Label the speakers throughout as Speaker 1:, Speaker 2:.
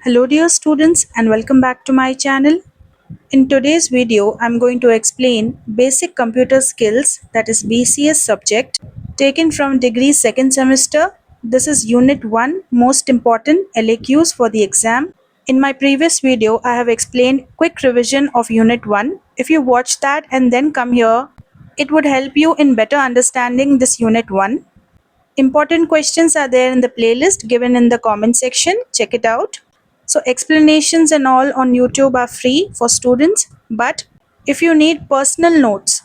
Speaker 1: Hello dear students and welcome back to my channel. In today's video, I'm going to explain basic computer skills, that is BCS subject, taken from degree second semester. This is unit 1, most important LAQs for the exam. In my previous video, I have explained quick revision of unit 1. If you watch that and then come here, it would help you in better understanding this unit 1. Important questions are there in the playlist given in the comment section. Check it out. So explanations and all on YouTube are free for students, but if you need personal notes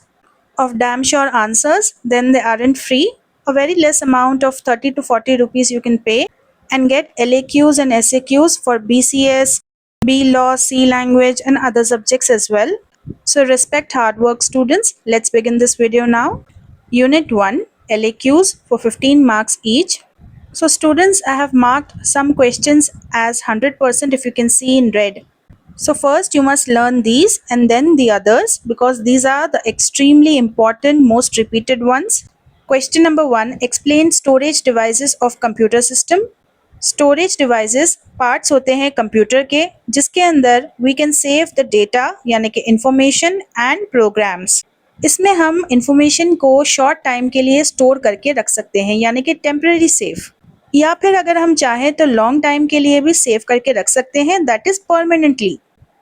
Speaker 1: of damn sure answers, then they aren't free. A very less amount of 30 to 40 rupees you can pay and get LAQs and SAQs for BCS, B Law, C Language and other subjects as well. So respect hard work students. Let's begin this video now. Unit 1, LAQs for 15 marks each. So students, I have marked some questions as 100% if you can see in red. So first you must learn these and then the others because these are the extremely important, most repeated ones. Question number 1, explain storage devices of computer system. Storage devices parts होते हैं computer के जिसके अंदर we can save the data यानी कि information and programmes. इसमें हम information को शॉर्ट टाइम के लिए स्टोर करके रख सकते हैं यानी कि टेम्पररी सेव, या फिर अगर हम चाहें तो लॉन्ग टाइम के लिए भी सेव करके रख सकते हैं, दैट इज़ परमानेंटली.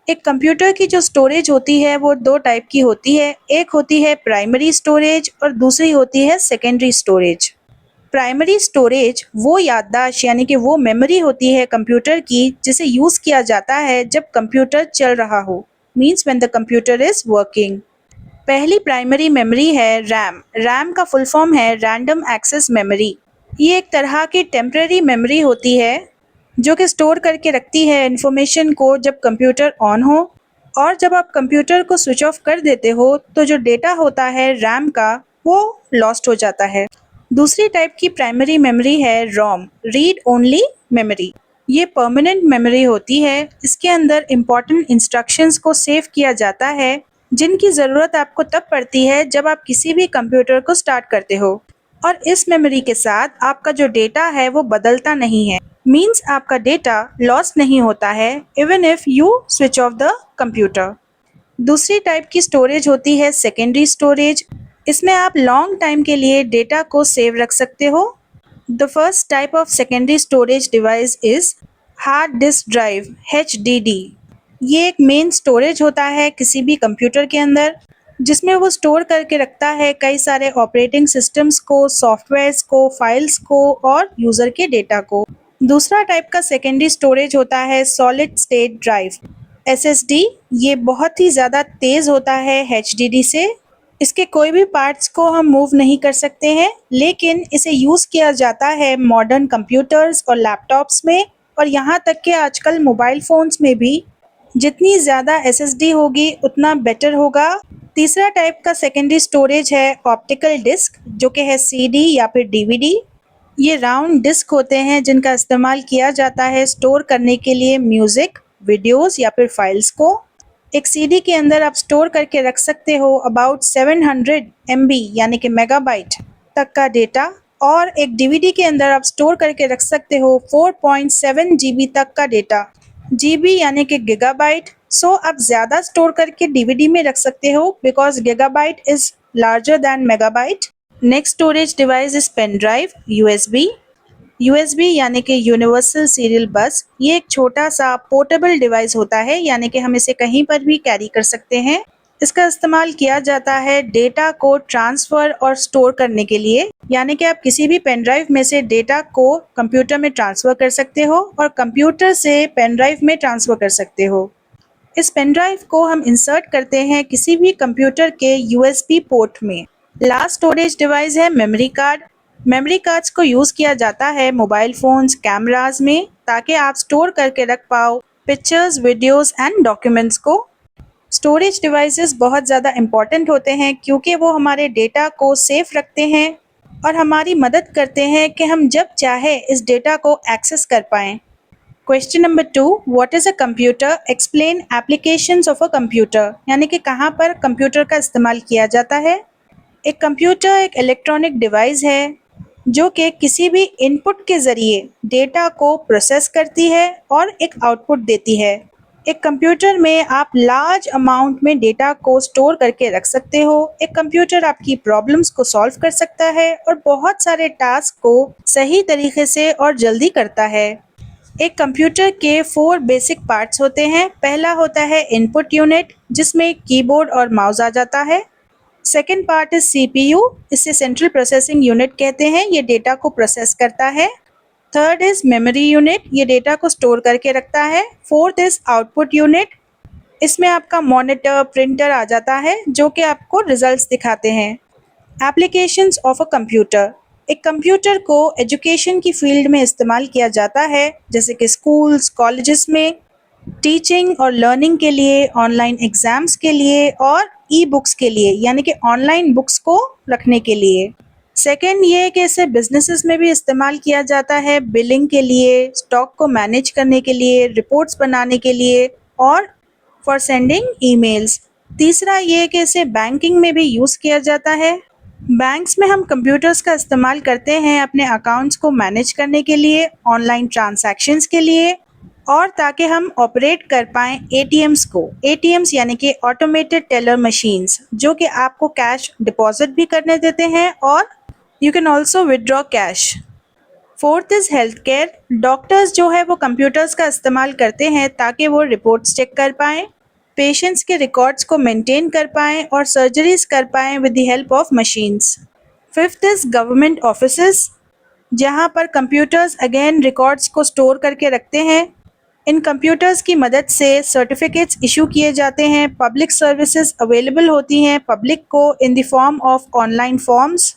Speaker 1: एक कंप्यूटर की जो स्टोरेज होती है वो दो टाइप की होती है. एक होती है प्राइमरी स्टोरेज और दूसरी होती है सेकेंडरी स्टोरेज. प्राइमरी स्टोरेज वो याददाश्त यानी कि वो मेमोरी होती है कंप्यूटर की जिसे यूज़ किया जाता है जब कंप्यूटर चल रहा हो, means when the computer is working. पहली प्राइमरी मेमोरी है रैम. रैम का फुल फॉर्म है रैंडम एक्सेस मेमोरी. ये एक तरह की टेम्पररी मेमोरी होती है जो कि स्टोर करके रखती है इंफॉर्मेशन को जब कंप्यूटर ऑन हो, और जब आप कंप्यूटर को स्विच ऑफ कर देते हो तो जो डेटा होता है रैम का वो लॉस्ट हो जाता है. दूसरी टाइप की प्राइमरी मेमोरी है रोम, रीड ओनली मेमोरी. ये परमानेंट मेमोरी होती है. इसके अंदर इम्पॉर्टेंट इंस्ट्रक्शंस को सेव किया जाता है जिनकी ज़रूरत आपको तब पड़ती है जब आप किसी भी कंप्यूटर को स्टार्ट करते हो, और इस मेमोरी के साथ आपका जो डेटा है वो बदलता नहीं है, मीन्स आपका डेटा लॉस्ट नहीं होता है even if you switch off the computer. दूसरी टाइप की स्टोरेज होती है सेकेंडरी स्टोरेज. इसमें आप लॉन्ग टाइम के लिए डेटा को सेव रख सकते हो. The first type of secondary storage device is hard disk drive, HDD. ये एक मेन स्टोरेज होता है किसी भी कंप्यूटर के अंदर जिसमें वो स्टोर करके रखता है कई सारे ऑपरेटिंग सिस्टम्स को, सॉफ्टवेयर्स को, फाइल्स को और यूज़र के डेटा को. दूसरा टाइप का सेकेंडरी स्टोरेज होता है सॉलिड स्टेट ड्राइव, SSD. ये बहुत ही ज़्यादा तेज़ होता है HDD से. इसके कोई भी पार्ट्स को हम मूव नहीं कर सकते हैं, लेकिन इसे यूज़ किया जाता है मॉडर्न कंप्यूटर्स और लैपटॉप्स में, और यहाँ तक कि आजकल मोबाइल फ़ोन्स में भी. जितनी ज़्यादा SSD होगी उतना बेटर होगा. तीसरा टाइप का सेकेंडरी स्टोरेज है ऑप्टिकल डिस्क जो कि है CD या फिर DVD. ये राउंड डिस्क होते हैं जिनका इस्तेमाल किया जाता है स्टोर करने के लिए म्यूज़िक, वीडियोस या फिर फाइल्स को. एक CD के अंदर आप स्टोर करके रख सकते हो अबाउट 700 MB यानी कि मेगाबाइट तक का डेटा, और एक DVD के अंदर आप स्टोर करके रख सकते हो 4.7 GB तक का डेटा. GB यानी कि गीगाबाइट. सो आप ज़्यादा स्टोर करके DVD में रख सकते हो because gigabyte is larger than megabyte. Next storage device is pen drive, USB यानी कि यूनिवर्सल सीरियल बस. ये एक छोटा सा पोर्टेबल डिवाइस होता है यानी कि हम इसे कहीं पर भी कैरी कर सकते हैं. इसका इस्तेमाल किया जाता है डेटा को ट्रांसफ़र और स्टोर करने के लिए, यानी कि आप किसी भी पेन ड्राइव में से डेटा को कंप्यूटर में ट्रांसफ़र कर सकते हो और कंप्यूटर से पेन ड्राइव में ट्रांसफ़र कर सकते हो. इस पेन ड्राइव को हम इंसर्ट करते हैं किसी भी कंप्यूटर के USB पोर्ट में. लास्ट स्टोरेज डिवाइस है मेमोरी कार्ड. मेमोरी कार्ड्स को यूज़ किया जाता है मोबाइल फ़ोन्स, कैमराज में, ताकि आप स्टोर करके रख पाओ पिक्चर्स, वीडियोस एंड डॉक्यूमेंट्स को. स्टोरेज डिवाइसेस बहुत ज़्यादा इम्पॉर्टेंट होते हैं क्योंकि वो हमारे डेटा को सेफ रखते हैं और हमारी मदद करते हैं कि हम जब चाहे इस डेटा को एक्सेस कर पाएँ. Question number 2, what is a computer, explain applications of a computer. यानी कि कहाँ पर कंप्यूटर का इस्तेमाल किया जाता है. एक कंप्यूटर एक इलेक्ट्रॉनिक डिवाइस है जो कि किसी भी इनपुट के ज़रिए डेटा को प्रोसेस करती है और एक आउटपुट देती है। एक कंप्यूटर में आप लार्ज अमाउंट में डेटा को स्टोर करके रख सकते हो। एक कंप्यूटर आपकी प्रॉब्लम्स को सॉल्व कर सकता है और बहुत सारे टास्क को सही तरीके से और जल्दी करता है। एक कंप्यूटर के 4 बेसिक पार्ट्स होते हैं। पहला होता है इनपुट यूनिट, जिसमें कीबोर्ड और माउस आ जाता है। सेकेंड पार्ट इज सीपीयू, इसे सेंट्रल प्रोसेसिंग यूनिट कहते हैं, ये डेटा को प्रोसेस करता है। थर्ड इज मेमोरी यूनिट, ये डेटा को स्टोर करके रखता है। फोर्थ इज आउटपुट यूनिट, इसमें आपका मॉनिटर, प्रिंटर आ जाता है जो कि आपको रिजल्ट्स दिखाते हैं। एप्लीकेशंस ऑफ अ कंप्यूटर, एक कंप्यूटर को एजुकेशन की फील्ड में इस्तेमाल किया जाता है, जैसे कि स्कूल्स, कॉलेजेस में टीचिंग और लर्निंग के लिए, ऑनलाइन एग्जाम्स के लिए और ई बुक्स के लिए, यानी कि ऑनलाइन बुक्स को रखने के लिए। सेकेंड ये है कि इसे बिजनेसेस में भी इस्तेमाल किया जाता है, बिलिंग के लिए, स्टॉक को मैनेज करने के लिए, रिपोर्ट्स बनाने के लिए और फॉर सेंडिंग ईमेल्स। तीसरा ये है कि इसे बैंकिंग में भी यूज़ किया जाता है। बैंक्स में हम कंप्यूटर्स का इस्तेमाल करते हैं अपने अकाउंट्स को मैनेज करने के लिए, ऑनलाइन ट्रांजैक्शंस के लिए और ताकि हम ऑपरेट कर पाएँ एटीएम्स को। एटीएम्स यानी कि ऑटोमेटेड टेलर मशीन्स, जो कि आपको कैश डिपॉजिट भी करने देते हैं और you can also withdraw cash. Fourth is health care, doctors जो है वो कंप्यूटर्स का इस्तेमाल करते हैं ताकि वो रिपोर्ट्स चेक कर पाएँ, पेशेंट्स के रिकॉर्ड्स को मेंटेन कर पाएँ और सर्जरीज कर पाएँ with the help of machines. Fifth is government offices, जहाँ पर कंप्यूटर्स अगेन रिकॉर्ड्स को स्टोर करके रखते हैं। इन कंप्यूटर्स की मदद से सर्टिफिकेट्स इशू किए जाते हैं, पब्लिक सर्विसेज अवेलेबल होती हैं पब्लिक को इन the form of online forms.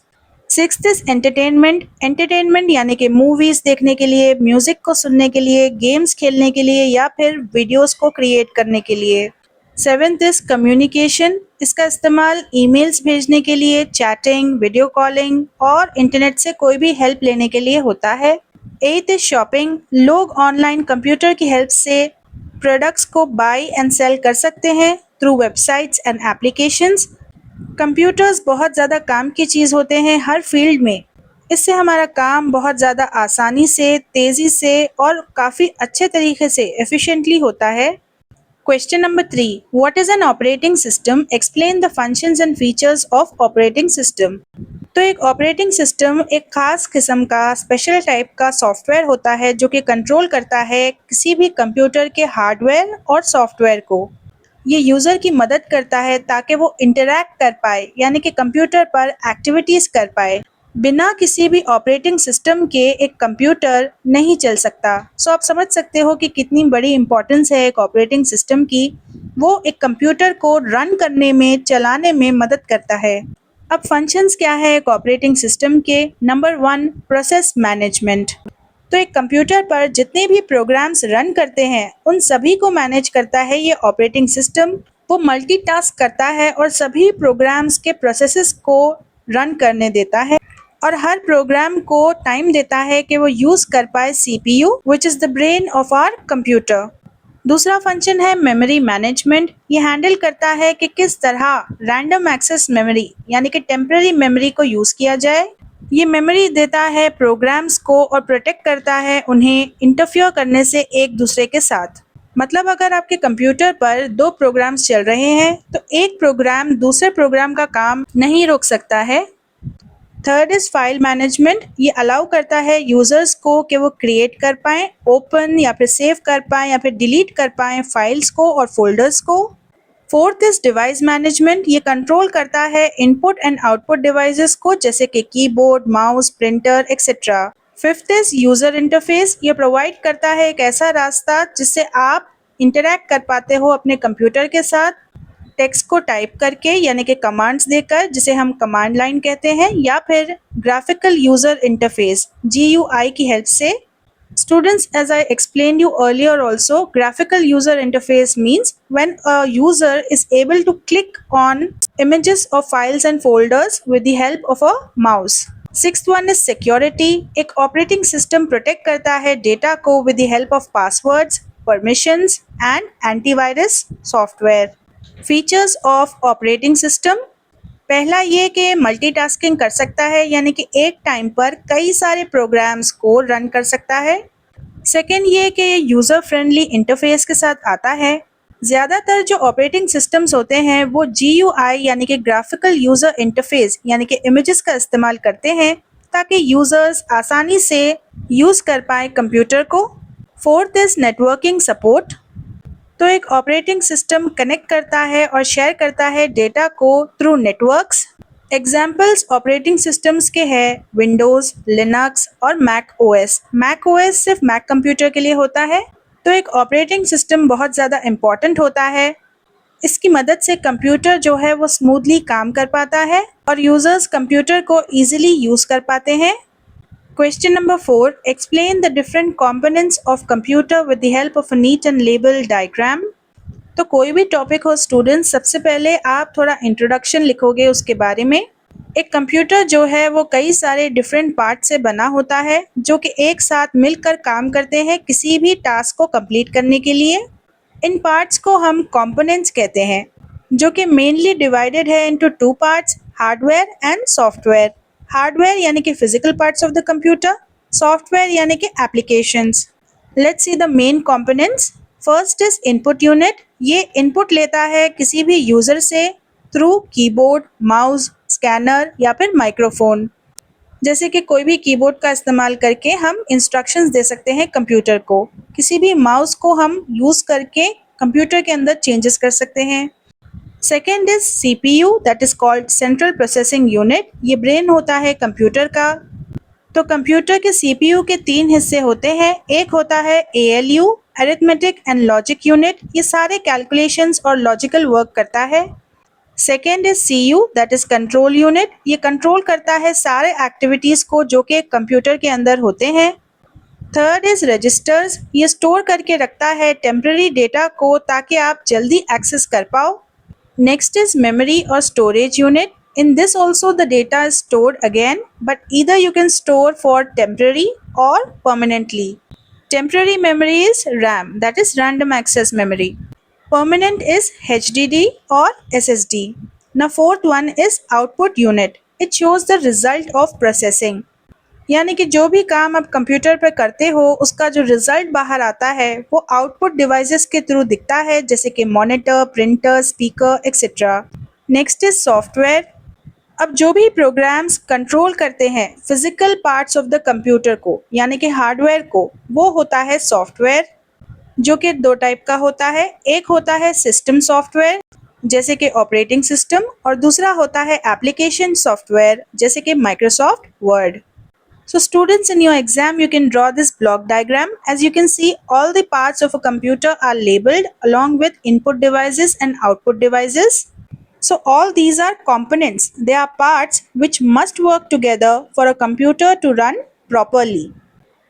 Speaker 1: Sixth is entertainment, entertainment यानी कि मूवीज़ देखने के लिए, म्यूज़िक को सुनने के लिए, गेम्स खेलने के लिए या फिर वीडियोस को क्रिएट करने के लिए। सेवेंथ इज कम्युनिकेशन, इसका इस्तेमाल ईमेल्स भेजने के लिए, चैटिंग, वीडियो कॉलिंग और इंटरनेट से कोई भी हेल्प लेने के लिए होता है। एथ इज शॉपिंग, लोग ऑनलाइन कंप्यूटर की हेल्प से प्रोडक्ट्स को बाई एंड सेल कर सकते हैं through websites and applications. Computers बहुत ज़्यादा काम की चीज़ होते हैं हर फील्ड में, इससे हमारा काम बहुत ज़्यादा आसानी से, तेज़ी से और काफ़ी अच्छे तरीके से एफिशिएंटली होता है। Question number 3. What is an operating system? Explain the functions and features of operating system. तो एक ऑपरेटिंग सिस्टम एक खास किस्म का स्पेशल टाइप का सॉफ्टवेयर होता है जो कि कंट्रोल करता है किसी भी कंप्यूटर के हार्डवेयर और सॉफ्टवेयर को। ये यूज़र की मदद करता है ताकि वो इंटरैक्ट कर पाए, यानी कि कंप्यूटर पर एक्टिविटीज़ कर पाए। बिना किसी भी ऑपरेटिंग सिस्टम के एक कंप्यूटर नहीं चल सकता। सो आप समझ सकते हो कि कितनी बड़ी इम्पोर्टेंस है एक ऑपरेटिंग सिस्टम की। वो एक कंप्यूटर को रन करने में, चलाने में मदद करता है। अब फंक्शंस क्या है एक ऑपरेटिंग सिस्टम के? Number 1, process management. तो एक कंप्यूटर पर जितने भी प्रोग्राम्स रन करते हैं उन सभी को मैनेज करता है ये ऑपरेटिंग सिस्टम। वो मल्टीटास्क करता है और सभी प्रोग्राम्स के प्रोसेसेस को रन करने देता है और हर प्रोग्राम को टाइम देता है कि वो यूज़ कर पाए CPU, which is the brain of our computer. दूसरा फंक्शन है मेमोरी मैनेजमेंट। ये हैंडल करता है कि किस तरह रैंडम एक्सेस मेमोरी यानी कि टेम्पररी मेमोरी को यूज़ किया जाए। ये मेमोरी देता है प्रोग्राम्स को और प्रोटेक्ट करता है उन्हें इंटरफियर करने से एक दूसरे के साथ। मतलब अगर आपके कंप्यूटर पर 2 प्रोग्राम्स चल रहे हैं तो एक प्रोग्राम दूसरे प्रोग्राम का काम नहीं रोक सकता है। Third is file management. ये अलाउ करता है यूज़र्स को कि वो क्रिएट कर पाएँ, ओपन या फिर सेव कर पाएँ या फिर डिलीट कर पाएँ फाइल्स को और फोल्डर्स को। Fourth is device management. ये कंट्रोल करता है इनपुट एंड आउटपुट डिवाइसेस को, जैसे कि keyboard, mouse, printer etcetera. Fifth is user interface. ये प्रोवाइड करता है एक ऐसा रास्ता जिससे आप इंटरैक्ट कर पाते हो अपने कंप्यूटर के साथ, टेक्स्ट को टाइप करके यानी कि कमांड्स देकर, जिसे हम कमांड लाइन कहते हैं, या फिर ग्राफिकल यूज़र इंटरफेस GUI की हेल्प से। Students, as I explained you earlier also, graphical user interface means when a user is able to click on images of files and folders with the help of a mouse. Sixth one is security. एक operating system protect करता है data को with the help of passwords, permissions and antivirus software. Features of operating system. पहला ये कि multitasking कर सकता है, यानी कि एक टाइम पर कई सारे प्रोग्राम्स को रन कर सकता है। सेकेंड ये कि यूज़र फ्रेंडली इंटरफेस के साथ आता है। ज़्यादातर जो ऑपरेटिंग सिस्टम्स होते हैं वो GUI यानी कि ग्राफिकल यूज़र इंटरफेस यानी कि इमेजेस का इस्तेमाल करते हैं ताकि यूज़र्स आसानी से यूज़ कर पाएँ कंप्यूटर को। Fourth is networking support. तो एक ऑपरेटिंग सिस्टम कनेक्ट करता है और शेयर करता है डेटा को through networks. Examples operating systems के हैं विंडोज़, लिनक्स और मैक ओएस। मैक ओएस सिर्फ मैक कंप्यूटर के लिए होता है। तो एक ऑपरेटिंग सिस्टम बहुत ज़्यादा इम्पॉर्टेंट होता है। इसकी मदद से कंप्यूटर जो है वो स्मूथली काम कर पाता है और यूज़र्स कंप्यूटर को ईजिली यूज़ कर पाते हैं। Question number 4. Explain the different components of computer with the help of a neat and labeled diagram. तो कोई भी टॉपिक हो स्टूडेंट्स, सबसे पहले आप थोड़ा इंट्रोडक्शन लिखोगे उसके बारे में। एक कंप्यूटर जो है वो कई सारे डिफरेंट पार्ट से बना होता है जो कि एक साथ मिलकर काम करते हैं किसी भी टास्क को कंप्लीट करने के लिए। इन पार्ट्स को हम कंपोनेंट्स कहते हैं जो कि मेनली डिवाइडेड है into two parts, hardware and software. Hardware यानी कि physical parts of the computer, software यानी कि applications. Let's see the main components. First is input unit. ये इनपुट लेता है किसी भी यूज़र से थ्रू कीबोर्ड, माउस, स्कैनर या फिर माइक्रोफोन। जैसे कि कोई भी कीबोर्ड का इस्तेमाल करके हम इंस्ट्रक्शंस दे सकते हैं कंप्यूटर को। किसी भी माउस को हम यूज़ करके कंप्यूटर के अंदर चेंजेस कर सकते हैं। Second is CPU, that is called central processing unit. ये ब्रेन होता है कंप्यूटर का। तो कंप्यूटर के CPU के 3 हिस्से होते हैं। एक होता है ALU, arithmetic and logic unit. ये सारे कैलकुलेशंस और लॉजिकल वर्क करता है। Second is CU, that is control unit. ये कंट्रोल करता है सारे एक्टिविटीज़ को जो कि कंप्यूटर के अंदर होते हैं। Third is registers. ये स्टोर करके रखता है टेम्पररी डेटा को ताकि आप जल्दी एक्सेस कर पाओ। नेक्स्ट इज मेमोरी और storage unit. In this also the data is stored again, but either you can store for temporary or permanently. Temporary memory is RAM, that is random access memory. Permanent is HDD or SSD. Now fourth one is output unit. It shows the result of processing. यानी कि जो भी काम आप computer पर करते हो उसका जो रिजल्ट बाहर आता है वो आउटपुट डिवाइसेस के थ्रू दिखता है, जैसे कि monitor, printer, speaker etcetera. Next is software. अब जो भी प्रोग्राम्स कंट्रोल करते हैं physical parts of the computer को यानी कि हार्डवेयर को, वो होता है सॉफ्टवेयर, जो कि दो टाइप का होता है। एक होता है सिस्टम सॉफ्टवेयर जैसे कि ऑपरेटिंग सिस्टम, और दूसरा होता है एप्लीकेशन सॉफ्टवेयर जैसे कि Microsoft word. So students, in your exam you can draw this block diagram. As you can see, all the parts of a computer are labeled along with input devices and output devices. So all these are components. They are parts which must work together for a computer to run properly.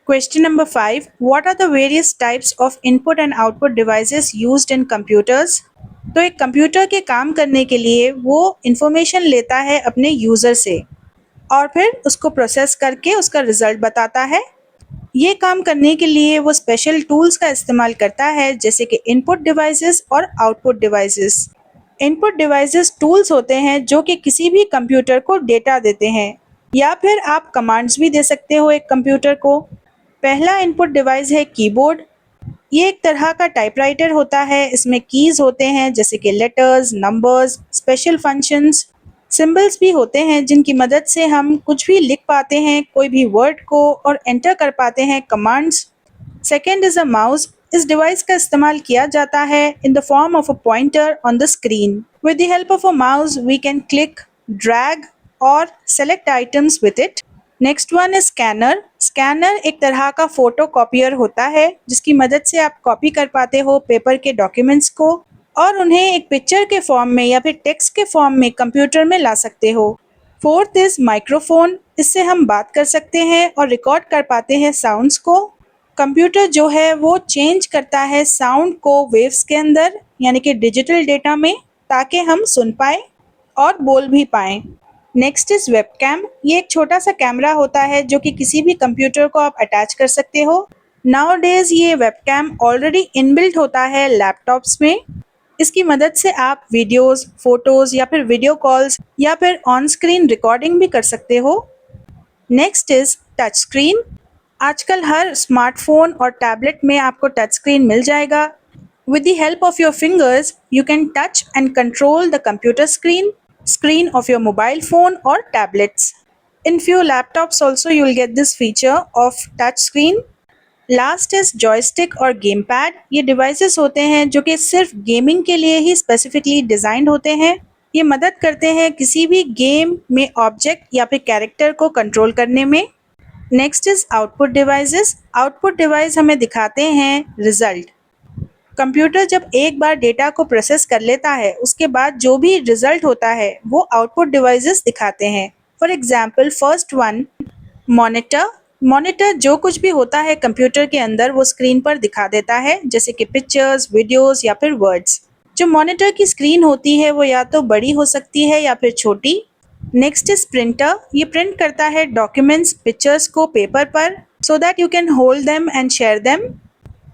Speaker 1: Question number 5. What are the various types of input and output devices used in computers? तो एक computer के काम करने के लिए वो information लेता है अपने यूज़र से और फिर उसको प्रोसेस करके उसका रिजल्ट बताता है। ये काम करने के लिए वो स्पेशल टूल्स का इस्तेमाल करता है जैसे कि इनपुट डिवाइसेस और output devices. Input devices tools होते हैं जो कि किसी भी कंप्यूटर को डेटा देते हैं, या फिर आप कमांड्स भी दे सकते हो एक कंप्यूटर को। पहला इनपुट डिवाइस है कीबोर्ड। ये एक तरह का टाइपराइटर होता है। इसमें कीज़ होते हैं जैसे कि letters, numbers, special functions, symbols भी होते हैं जिनकी मदद से हम कुछ भी लिख पाते हैं, कोई भी वर्ड को, और एंटर कर पाते हैं commands. Second is a mouse. इस डिवाइस का इस्तेमाल किया जाता है in the form of a pointer on the screen. With the help of a mouse we can click, drag और select items with it. Next one is scanner. Scanner एक तरह का फोटो कॉपियर होता है जिसकी मदद से आप कॉपी कर पाते हो पेपर के डॉक्यूमेंट्स को और उन्हें एक पिक्चर के फॉर्म में या फिर टेक्स्ट के फॉर्म में कंप्यूटर में ला सकते हो। Fourth is microphone. इससे हम बात कर सकते हैं और रिकॉर्ड कर पाते हैं साउंड्स को। कंप्यूटर जो है वो चेंज करता है साउंड को वेव्स के अंदर यानी कि डिजिटल डेटा में, ताकि हम सुन पाए और बोल भी पाएँ। Next is webcam. ये एक छोटा सा कैमरा होता है जो कि किसी भी कंप्यूटर को आप अटैच कर सकते हो। नाउ डेज ये वेबकैम ऑलरेडी इनबिल्ट होता है लैपटॉप्स में। इसकी मदद से आप वीडियोस, फोटोज या फिर वीडियो कॉल्स या फिर ऑन स्क्रीन रिकॉर्डिंग भी कर सकते हो। Next is touch screen. आजकल हर स्मार्टफोन और टैबलेट में आपको टच स्क्रीन मिल जाएगा। With the help of your fingers you can touch and control the computer screen of your mobile phone or tablets. In few laptops also you will get this feature of touch screen. Last is joystick और game pad. ये devices होते हैं जो कि सिर्फ gaming के लिए ही specifically designed होते हैं। ये मदद करते हैं किसी भी गेम में ऑब्जेक्ट या फिर कैरेक्टर को कंट्रोल करने में। Next is output devices. Output device हमें दिखाते हैं रिजल्ट। कंप्यूटर जब एक बार डेटा को प्रोसेस कर लेता है उसके बाद जो भी रिजल्ट होता है वो आउटपुट डिवाइसेस दिखाते हैं। For example first one, monitor. Monitor जो कुछ भी होता है कंप्यूटर के अंदर वो स्क्रीन पर दिखा देता है, जैसे कि पिक्चर्स, वीडियोस या फिर वर्ड्स। जो मॉनिटर की स्क्रीन होती है वो या तो बड़ी हो सकती है या फिर छोटी। Next is printer. ये प्रिंट करता है डॉक्यूमेंट्स, पिक्चर्स को पेपर पर so that you can hold them and share them.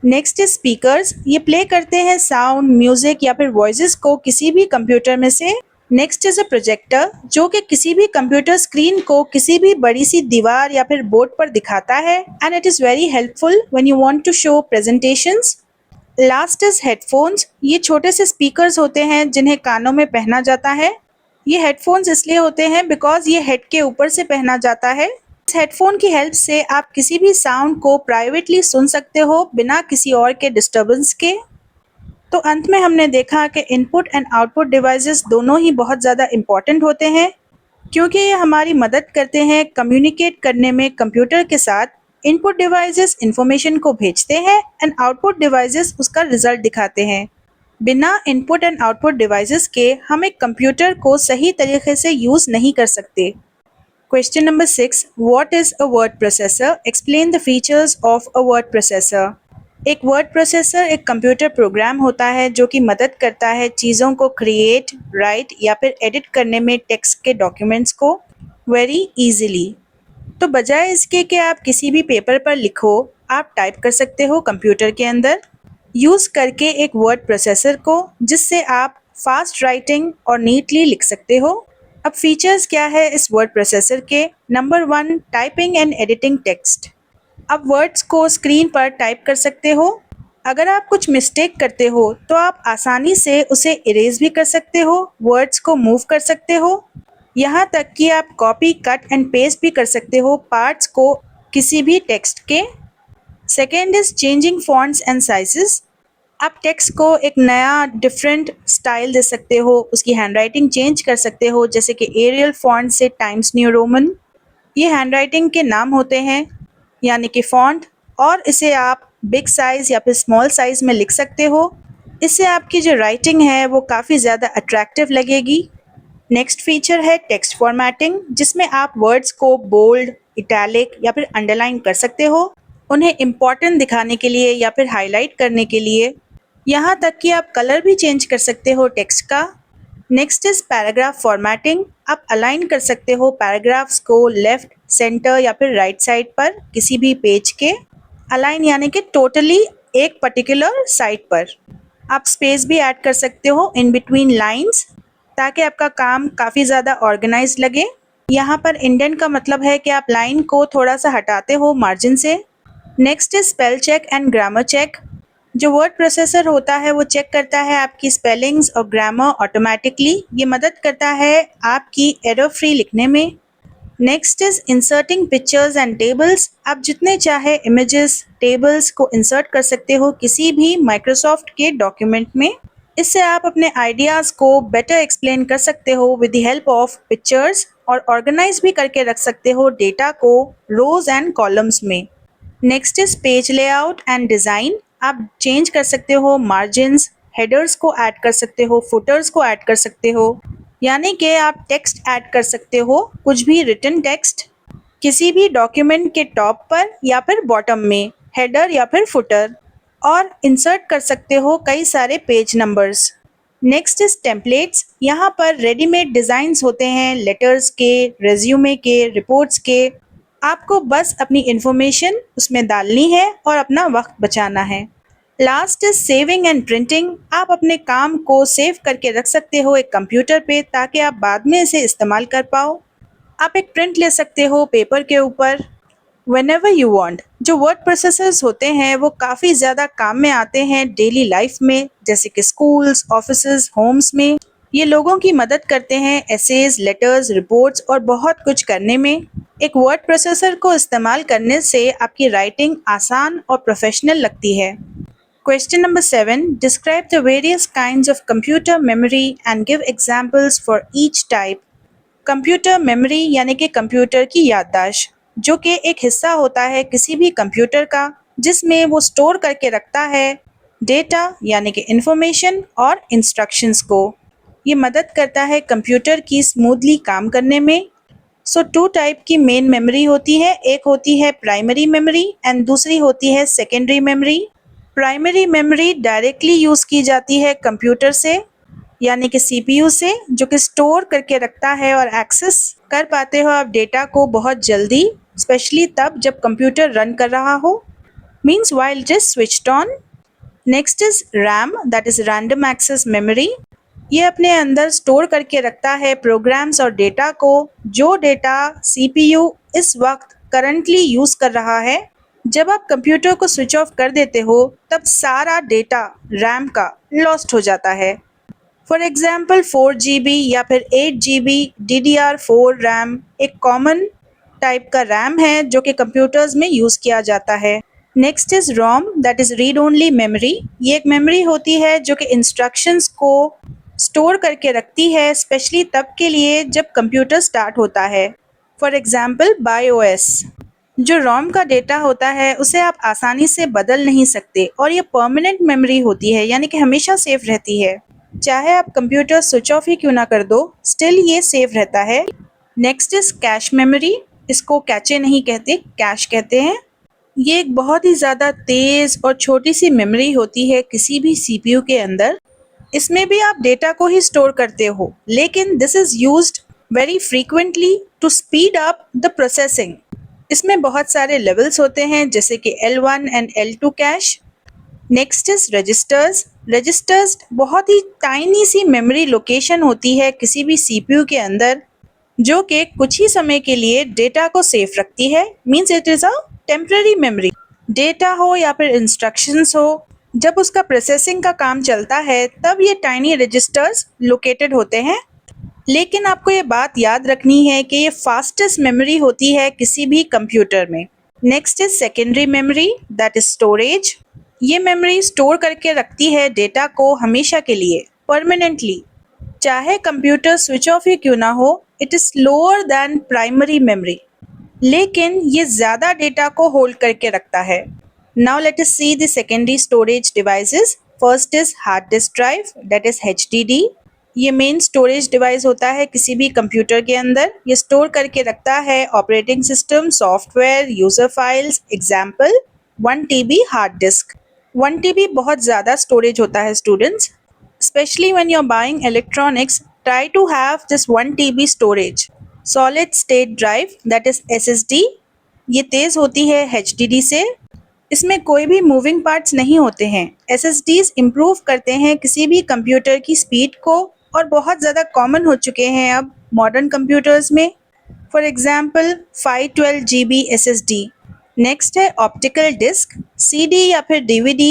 Speaker 1: Next is speakers. ये प्ले करते हैं साउंड, म्यूजिक या फिर वॉइसेस को किसी भी कंप्यूटर में से। नेक्स्ट इज अ प्रोजेक्टर, जो कि किसी भी कंप्यूटर स्क्रीन को किसी भी बड़ी सी दीवार या फिर बोर्ड पर दिखाता है and it is very helpful when you want to show presentations. Last is headphones. ये छोटे से स्पीकर्स होते हैं जिन्हें कानों में पहना जाता है। ये हेडफोन्स इसलिए होते हैं बिकॉज ये हेड के ऊपर से पहना जाता है। इस हेडफोन की हेल्प से आप किसी भी साउंड को प्राइवेटली सुन सकते हो बिना किसी और के डिस्टर्बेंस के। तो अंत में हमने देखा कि इनपुट एंड आउटपुट डिवाइसेस दोनों ही बहुत ज़्यादा इम्पॉर्टेंट होते हैं, क्योंकि ये हमारी मदद करते हैं कम्युनिकेट करने में कंप्यूटर के साथ। इनपुट डिवाइसेस इंफॉर्मेशन को भेजते हैं एंड आउटपुट डिवाइसेस उसका रिजल्ट दिखाते हैं। बिना इनपुट एंड आउटपुट डिवाइसेस के हम एक कंप्यूटर को सही तरीके से यूज़ नहीं कर सकते। Question number 6, what is a word processor? Explain the features of a word processor. एक वर्ड प्रोसेसर एक कंप्यूटर प्रोग्राम होता है जो कि मदद करता है चीज़ों को क्रिएट, राइट या फिर एडिट करने में टेक्स्ट के डॉक्यूमेंट्स को वेरी इजीली। तो बजाय इसके कि आप किसी भी पेपर पर लिखो, आप टाइप कर सकते हो कंप्यूटर के अंदर यूज़ करके एक वर्ड प्रोसेसर को, जिससे आप फास्ट राइटिंग और नीटली लिख सकते हो। अब फीचर्स क्या है इस वर्ड प्रोसेसर के? Number 1, typing and editing text. आप वर्ड्स को स्क्रीन पर टाइप कर सकते हो। अगर आप कुछ मिस्टेक करते हो तो आप आसानी से उसे इरेज भी कर सकते हो, वर्ड्स को मूव कर सकते हो, यहाँ तक कि आप कॉपी, कट एंड पेस्ट भी कर सकते हो पार्ट्स को किसी भी टेक्स्ट के। Second is changing fonts and sizes. आप टेक्स्ट को एक नया डिफरेंट स्टाइल दे सकते हो, उसकी हैंडराइटिंग चेंज कर सकते हो, जैसे कि एरियल फॉन्ट से टाइम्स न्यू रोमन। ये हैंडराइटिंग के नाम होते हैं, यानी कि फॉन्ट, और इसे आप बिग साइज़ या फिर स्मॉल साइज़ में लिख सकते हो। इससे आपकी जो राइटिंग है वो काफ़ी ज़्यादा अट्रैक्टिव लगेगी। नेक्स्ट फीचर है टेक्स्ट फॉर्मेटिंग, जिसमें आप वर्ड्स को बोल्ड, इटैलिक या फिर अंडरलाइन कर सकते हो, उन्हें इम्पॉर्टेंट दिखाने के लिए या फिर हाईलाइट करने के लिए। यहाँ तक कि आप कलर भी चेंज कर सकते हो टेक्स्ट का। Next is paragraph formatting. आप अलाइन कर सकते हो पैराग्राफ्स को लेफ्ट, सेंटर या फिर राइट साइड पर किसी भी पेज के। अलाइन यानी कि टोटली एक पर्टिकुलर साइड पर। आप स्पेस भी ऐड कर सकते हो इन बिटवीन लाइंस, ताकि आपका काम काफ़ी ज़्यादा ऑर्गेनाइज लगे। यहाँ पर इंडेंट का मतलब है कि आप लाइन को थोड़ा सा हटाते हो मार्जिन से। Next is spell check and grammar check. जो वर्ड प्रोसेसर होता है वो चेक करता है आपकी स्पेलिंग्स और ग्रामर ऑटोमेटिकली। ये मदद करता है आपकी एरर फ्री लिखने में। Next is inserting pictures and tables. आप जितने चाहे इमेजेस, टेबल्स को इंसर्ट कर सकते हो किसी भी माइक्रोसॉफ्ट के डॉक्यूमेंट में। इससे आप अपने आइडियाज़ को बेटर एक्सप्लेन कर सकते हो with the help of pictures, और ऑर्गेनाइज भी करके रख सकते हो डेटा को रोज एंड कॉलम्स में। Next is page layout and design. आप चेंज कर सकते हो मार्जिन्स, हेडर्स को ऐड कर सकते हो, फुटर्स को ऐड कर सकते हो, यानी कि आप टेक्स्ट ऐड कर सकते हो, कुछ भी रिटन टेक्स्ट किसी भी डॉक्यूमेंट के टॉप पर या फिर बॉटम में, हेडर या फिर फुटर, और इंसर्ट कर सकते हो कई सारे page numbers. Next is templates. यहाँ पर रेडीमेड डिज़ाइंस होते हैं लेटर्स के, रेज्यूमे के, रिपोर्ट्स के। आपको बस अपनी इन्फॉर्मेशन उसमें डालनी है और अपना वक्त बचाना है। Last is saving and printing. आप अपने काम को सेव करके रख सकते हो एक कंप्यूटर पे ताकि आप बाद में इसे इस्तेमाल कर पाओ। आप एक प्रिंट ले सकते हो पेपर के ऊपर whenever you want। जो वर्ड प्रोसेसर्स होते हैं वो काफ़ी ज़्यादा काम में आते हैं डेली लाइफ में, जैसे कि स्कूल्स, ऑफिसेज, होम्स में। ये लोगों की मदद करते हैं एसेज, लेटर्स, रिपोर्ट्स और बहुत कुछ करने में। एक वर्ड प्रोसेसर को इस्तेमाल करने से आपकी राइटिंग आसान और प्रोफेशनल लगती है। Question number 7. Describe the various kinds of computer memory and give examples for each type। Computer memory यानी कि कंप्यूटर की याददाश्त, जो कि एक हिस्सा होता है किसी भी कंप्यूटर का जिसमें वो स्टोर करके रखता है डेटा यानी कि इंफॉर्मेशन और इंस्ट्रक्शंस को। ये मदद करता है कंप्यूटर की स्मूथली काम करने में। सो टू टाइप की मेन मेमोरी होती है, एक होती है प्राइमरी मेमोरी एंड दूसरी होती है secondary memory. Primary memory directly use की जाती है कंप्यूटर से यानी कि सीपीयू से, जो कि स्टोर करके रखता है और एक्सेस कर पाते हो आप डेटा को बहुत जल्दी, स्पेशली तब जब कंप्यूटर रन कर रहा हो, means while it is switched on. Next is RAM, that is random access memory. ये अपने अंदर स्टोर करके रखता है प्रोग्राम्स और डेटा को, जो डेटा सीपीयू इस वक्त करंटली यूज़ कर रहा है। जब आप कंप्यूटर को स्विच ऑफ कर देते हो तब सारा डेटा रैम का लॉस्ट हो जाता है। फॉर एग्जाम्पल 4 GB या फिर 8 GB DDR4 रैम एक कॉमन टाइप का रैम है जो कि कंप्यूटर्स में यूज़ किया जाता है। Next is ROM, that is read only memory. ये एक मेमोरी होती है जो कि इंस्ट्रक्शंस को स्टोर करके रखती है, स्पेशली तब के लिए जब कंप्यूटर स्टार्ट होता है। For example BIOS। जो रोम का डेटा होता है उसे आप आसानी से बदल नहीं सकते और ये परमानेंट मेमोरी होती है यानी कि हमेशा सेफ रहती है। चाहे आप कंप्यूटर स्विच ऑफ ही क्यों ना कर दो, स्टिल ये सेफ रहता है। Next is cache memory. इसको कैचे नहीं कहते, कैश कहते हैं। ये एक बहुत ही ज़्यादा तेज़ और छोटी सी मेमोरी होती है किसी भी सीपीयू के अंदर। इसमें भी आप डेटा को ही स्टोर करते हो, लेकिन this is used very frequently to speed up the processing. इसमें बहुत सारे लेवल्स होते हैं जैसे कि L1 and L2 cache. Next is registers. Registers बहुत ही टाइनी सी मेमोरी लोकेशन होती है किसी भी सीपीयू के अंदर, जो कि कुछ ही समय के लिए डेटा को सेफ रखती है, means it is a temporary memory. Data हो या फिर इंस्ट्रक्शंस हो, जब उसका प्रोसेसिंग का काम चलता है तब ये टाइनी रजिस्टर्स लोकेटेड होते हैं। लेकिन आपको ये बात याद रखनी है कि ये फास्टेस्ट मेमोरी होती है किसी भी कंप्यूटर में। Next is secondary memory, that is storage. ये मेमोरी स्टोर करके रखती है डेटा को हमेशा के लिए, परमानेंटली, चाहे कंप्यूटर स्विच ऑफ ही क्यों ना हो। It is slower then primary memory, लेकिन ये ज़्यादा डेटा को होल्ड करके रखता है। Now let us see the secondary storage devices. First is hard disk drive, that is HDD। ये मेन स्टोरेज डिवाइस होता है किसी भी कंप्यूटर के अंदर। ये स्टोर करके रखता है operating system, software, user files. Example 1 TB hard disk. 1 TB बहुत ज़्यादा स्टोरेज होता है students, especially when you are buying electronics, try to have this 1 TB storage. Solid state drive, that is SSD। ये तेज़ होती है HDD से। इसमें कोई भी मूविंग पार्ट्स नहीं होते हैं। SSDs इम्प्रूव करते हैं किसी भी कंप्यूटर की स्पीड को और बहुत ज़्यादा कॉमन हो चुके हैं अब मॉडर्न कंप्यूटर्स में। For example 512 GB SSD। Next है ऑप्टिकल डिस्क। CD या फिर DVD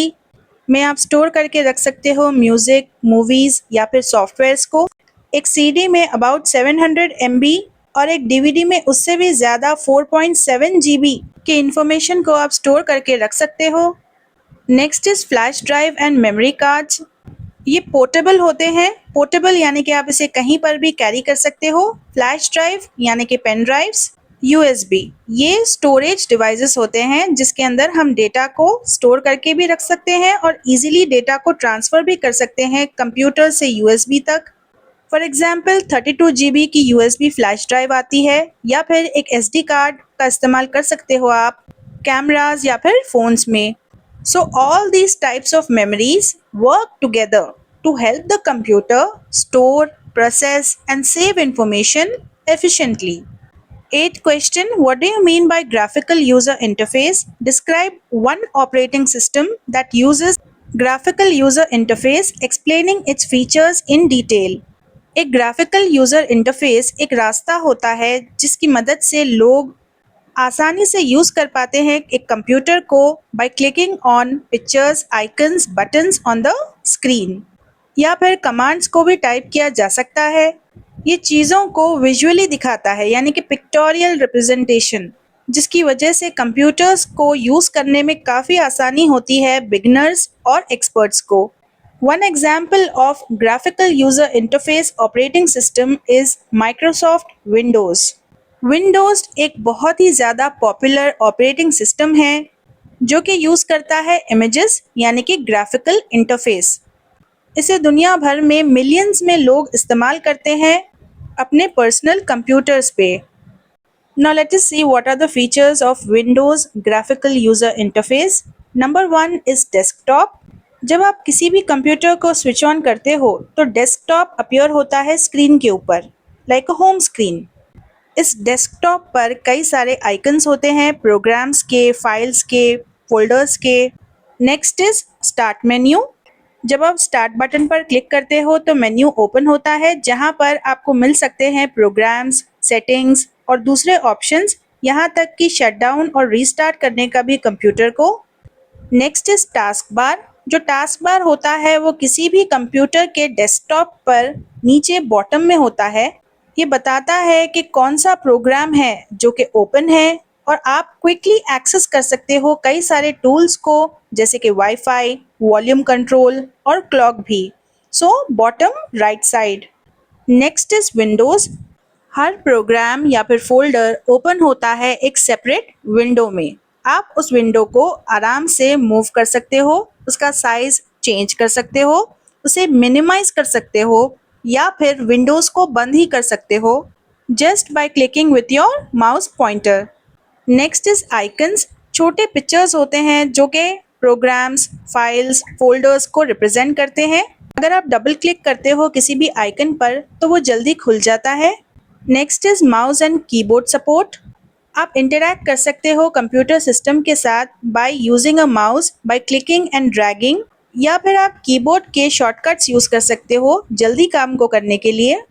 Speaker 1: में आप स्टोर करके रख सकते हो म्यूज़िक, मूवीज़ या फिर सॉफ्टवेयर्स को। एक CD में अबाउट 700 MB और एक DVD में उससे भी ज़्यादा 4.7 GB की इंफॉर्मेशन को आप स्टोर करके रख सकते हो। Next is flash drive and memory cards. ये पोर्टेबल होते हैं। पोर्टेबल यानी कि आप इसे कहीं पर भी कैरी कर सकते हो। फ्लैश ड्राइव यानी कि पेन ड्राइव्स। USB, ये स्टोरेज डिवाइसेस होते हैं जिसके अंदर हम डेटा को स्टोर करके भी रख सकते हैं और इजीली डेटा को ट्रांसफ़र भी कर सकते हैं कंप्यूटर से USB तक। फॉर एग्जाम्पल 32 GB की USB फ्लैश ड्राइव आती है, या फिर एक SD कार्ड का इस्तेमाल कर सकते हो आप कैमराज या फिर फ़ोन्स में। So all these types of memories work together to help the computer store, process and save information efficiently. Eighth question, what do you mean by graphical user interface? Describe one operating system that uses graphical user interface explaining its features in detail. एक graphical user interface एक रास्ता होता है जिसकी मदद से लोग आसानी से यूज कर पाते हैं एक कंप्यूटर को by clicking on pictures, icons, buttons on the screen, या फिर कमांड्स को भी टाइप किया जा सकता है। ये चीज़ों को विजुअली दिखाता है, यानी कि पिक्टोरियल रिप्रेजेंटेशन, जिसकी वजह से कंप्यूटर्स को यूज़ करने में काफ़ी आसानी होती है बिगिनर्स और एक्सपर्ट्स को। One example of graphical user interface operating system is Microsoft Windows. Windows एक बहुत ही ज़्यादा पॉपुलर ऑपरेटिंग सिस्टम है जो कि यूज़ करता है इमेजेस यानी कि ग्राफिकल इंटरफेस। इसे दुनिया भर में मिलियंस में लोग इस्तेमाल करते हैं अपने पर्सनल कंप्यूटर्स पे। Now let us see what are the features of Windows graphical user interface. Number 1 is desktop. जब आप किसी भी कंप्यूटर को स्विच ऑन करते हो तो डेस्कटॉप अपीयर होता है स्क्रीन के ऊपर, लाइक अ होम स्क्रीन। इस डेस्कटॉप पर कई सारे आइकन्स होते हैं, प्रोग्राम्स के, फाइल्स के, फोल्डर्स के। Next is start menu. जब आप स्टार्ट बटन पर क्लिक करते हो तो मेन्यू ओपन होता है जहां पर आपको मिल सकते हैं प्रोग्राम्स, सेटिंग्स और दूसरे ऑप्शंस, यहाँ तक कि शटडाउन और रीस्टार्ट करने का भी कंप्यूटर को। Next is task bar. जो टास्क बार होता है वो किसी भी कंप्यूटर के डेस्कटॉप पर नीचे बॉटम में होता है। ये बताता है कि कौन सा प्रोग्राम है जो कि ओपन है और आप क्विकली एक्सेस कर सकते हो कई सारे टूल्स को, जैसे कि वाईफाई, वॉल्यूम कंट्रोल और क्लॉक भी। So bottom right side. Next is Windows. हर प्रोग्राम या फिर फोल्डर ओपन होता है एक सेपरेट विंडो में। आप उस विंडो को आराम से मूव कर सकते हो, उसका साइज चेंज कर सकते हो, उसे मिनिमाइज कर सकते हो या फिर विंडोज़ को बंद ही कर सकते हो just by clicking with your mouse pointer. Next is icons. छोटे पिक्चर्स होते हैं जो कि प्रोग्राम्स, फाइल्स, फोल्डर्स को रिप्रेजेंट करते हैं। अगर आप डबल क्लिक करते हो किसी भी आइकन पर तो वो जल्दी खुल जाता है। Next is mouse and keyboard support. आप इंटरैक्ट कर सकते हो कंप्यूटर सिस्टम के साथ by using a mouse, by clicking and dragging, या फिर आप कीबोर्ड के शॉर्टकट्स यूज कर सकते हो जल्दी काम को करने के लिए।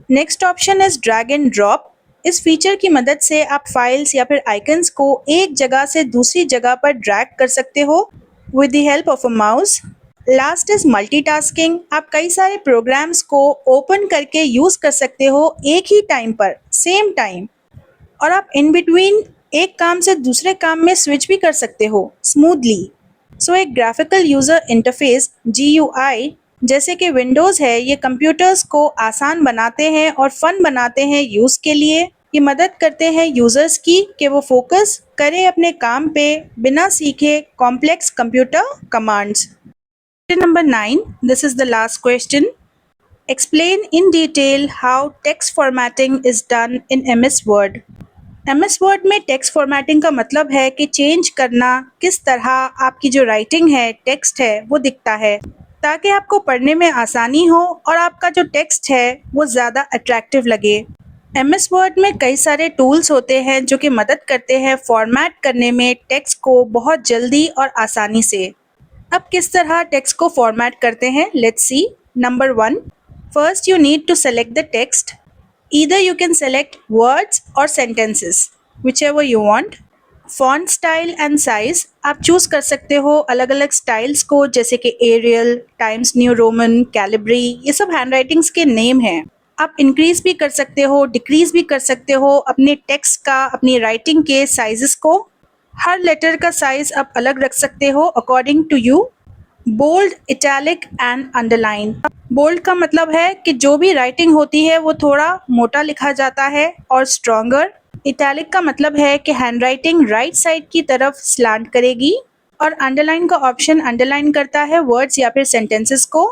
Speaker 1: Next option is drag and drop. इस फीचर की मदद से आप फाइल्स या फिर आइकन्स को एक जगह से दूसरी जगह पर ड्रैग कर सकते हो with the help of a mouse. Last is multitasking. आप कई सारे प्रोग्राम्स को ओपन करके यूज कर सकते हो एक ही टाइम पर, सेम टाइम, और आप इन बिटवीन एक काम से दूसरे काम में स्विच भी कर सकते हो स्मूथली। सो एक ग्राफिकल यूजर इंटरफेस GUI जैसे कि विंडोज़ है, ये कंप्यूटर्स को आसान बनाते हैं और फन बनाते हैं यूज़ के लिए। ये मदद करते हैं यूज़र्स की कि वो फोकस करें अपने काम पे बिना सीखे complex computer commands. Question number 9. This is the last question. Explain in detail how text formatting is done in MS Word. MS Word में टेक्स्ट फॉर्मेटिंग का मतलब है कि चेंज करना किस तरह आपकी जो राइटिंग है, टेक्स्ट है, वो दिखता है ताकि आपको पढ़ने में आसानी हो और आपका जो टेक्स्ट है वो ज़्यादा अट्रैक्टिव लगे। MS Word में कई सारे टूल्स होते हैं जो कि मदद करते हैं फॉर्मेट करने में टेक्स्ट को बहुत जल्दी और आसानी से। अब किस तरह टेक्स्ट को फॉर्मेट करते हैं, let's see. Number 1, first you need to select the text. Either you can select words or sentences, whichever you want. Font style and size, आप चूज कर सकते हो अलग अलग स्टाइल्स को, जैसे कि Arial, Times New Roman, Calibri, ये सब हैंडराइटिंग्स के नेम हैं। आप इंक्रीज भी कर सकते हो, डिक्रीज भी कर सकते हो अपने टेक्स्ट का, अपनी राइटिंग के साइजेस को। हर लेटर का साइज आप अलग रख सकते हो according to you. Bold, italic and underline. Bold का मतलब है कि जो भी राइटिंग होती है वो थोड़ा मोटा लिखा जाता है और स्ट्रॉन्गर। इटैलिक का मतलब है कि हैंडराइटिंग राइट साइड की तरफ स्लांट करेगी। और अंडरलाइन का ऑप्शन अंडरलाइन करता है वर्ड्स या फिर सेंटेंसेस को।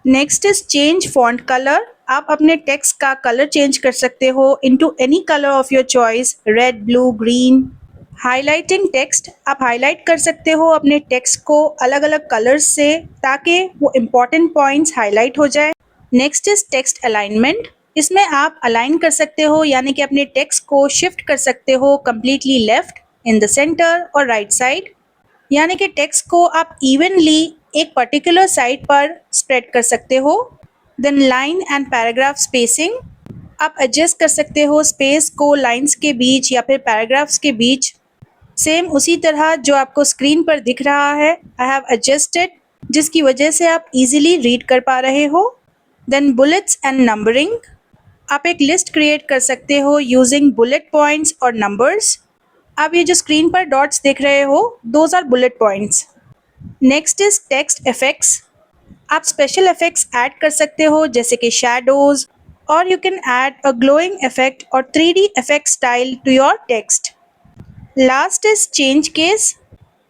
Speaker 1: Next is change font colour. आप अपने टेक्स्ट का कलर चेंज कर सकते हो into any colour of your choice, red, blue, green. Highlighting text, आप हाईलाइट कर सकते हो अपने टेक्स्ट को अलग अलग कलर्स से ताकि वो इम्पॉर्टेंट पॉइंट्स हाईलाइट हो जाए। Next is text alignment. इसमें आप अलाइन कर सकते हो, यानी कि अपने टेक्स्ट को शिफ्ट कर सकते हो completely left, in the centre और राइट साइड, यानी कि टेक्स्ट को आप इवनली एक पर्टिकुलर साइड पर स्प्रेड कर सकते हो। Then line and paragraph spacing, आप एडजस्ट कर सकते हो स्पेस को लाइंस के बीच या फिर पैराग्राफ्स के बीच। सेम उसी तरह जो आपको स्क्रीन पर दिख रहा है, आई हैव एडजस्टेड, जिसकी वजह से आप इजीली रीड कर पा रहे हो। देन बुलेट्स एंड नंबरिंग, आप एक लिस्ट क्रिएट कर सकते हो यूजिंग बुलेट पॉइंट्स और नंबर्स। आप ये जो स्क्रीन पर डॉट्स देख रहे हो, those are bullet points. Next is text effects, आप स्पेशल इफेक्ट्स ऐड कर सकते हो जैसे कि शैडोज, और you can add a glowing effect और 3D effect style to your text. Last is change case,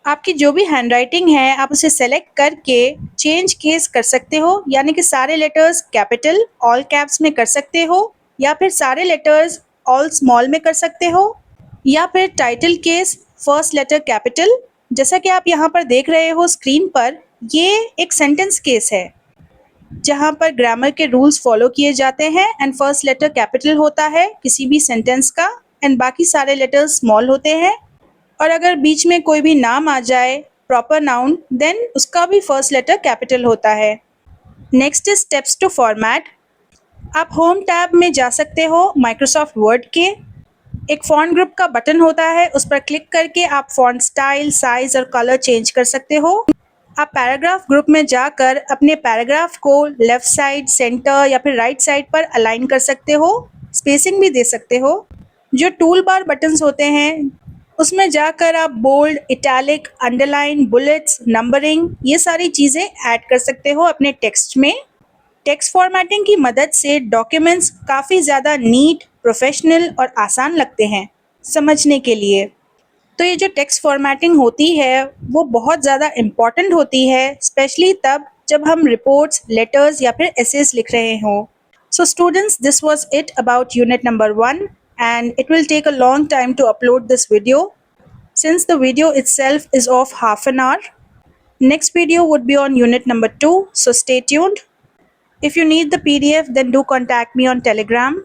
Speaker 1: आपकी जो भी हैंडराइटिंग है आप उसे सेलेक्ट करके चेंज केस कर सकते हो, यानी कि सारे लेटर्स कैपिटल ऑल कैप्स में कर सकते हो, या फिर सारे लेटर्स ऑल स्मॉल में कर सकते हो, या फिर title case first letter capital. जैसा कि आप यहाँ पर देख रहे हो स्क्रीन पर, ये एक सेंटेंस केस है जहाँ पर ग्रामर के रूल्स फॉलो किए जाते हैं एंड फर्स्ट लेटर कैपिटल होता है किसी भी सेंटेंस का एंड बाकी सारे लेटर्स स्मॉल होते हैं। और अगर बीच में कोई भी नाम आ जाए, प्रॉपर नाउन, देन उसका भी फर्स्ट लेटर कैपिटल होता है। Next is steps to format, आप होम टैब में जा सकते हो माइक्रोसॉफ्ट वर्ड के, एक फॉन्ट ग्रुप का बटन होता है, उस पर क्लिक करके आप फॉन्ट स्टाइल, साइज और कलर चेंज कर सकते हो। आप पैराग्राफ ग्रुप में जाकर अपने पैराग्राफ को लेफ्ट साइड, सेंटर या फिर राइट साइड पर अलाइन कर सकते हो, स्पेसिंग भी दे सकते हो। जो टूल बार बटन्स होते हैं उसमें जाकर आप bold, italic, underline, bullets, numbering, ये सारी चीज़ें ऐड कर सकते हो अपने टेक्स्ट में। टेक्स्ट फॉर्मेटिंग की मदद से डॉक्यूमेंट्स काफ़ी ज़्यादा नीट, प्रोफेशनल और आसान लगते हैं समझने के लिए। तो ये जो टेक्स्ट फॉर्मेटिंग होती है वो बहुत ज़्यादा इम्पॉर्टेंट होती है, स्पेशली तब जब हम रिपोर्ट्स, लेटर्स या फिर एसेज लिख रहे हों। So students, this was it about unit number 1 and it will take a long time to upload this video since the video itself is of half an hour. Next video would be on unit number 2, so stay tuned. If you need the PDF, then do contact me on Telegram.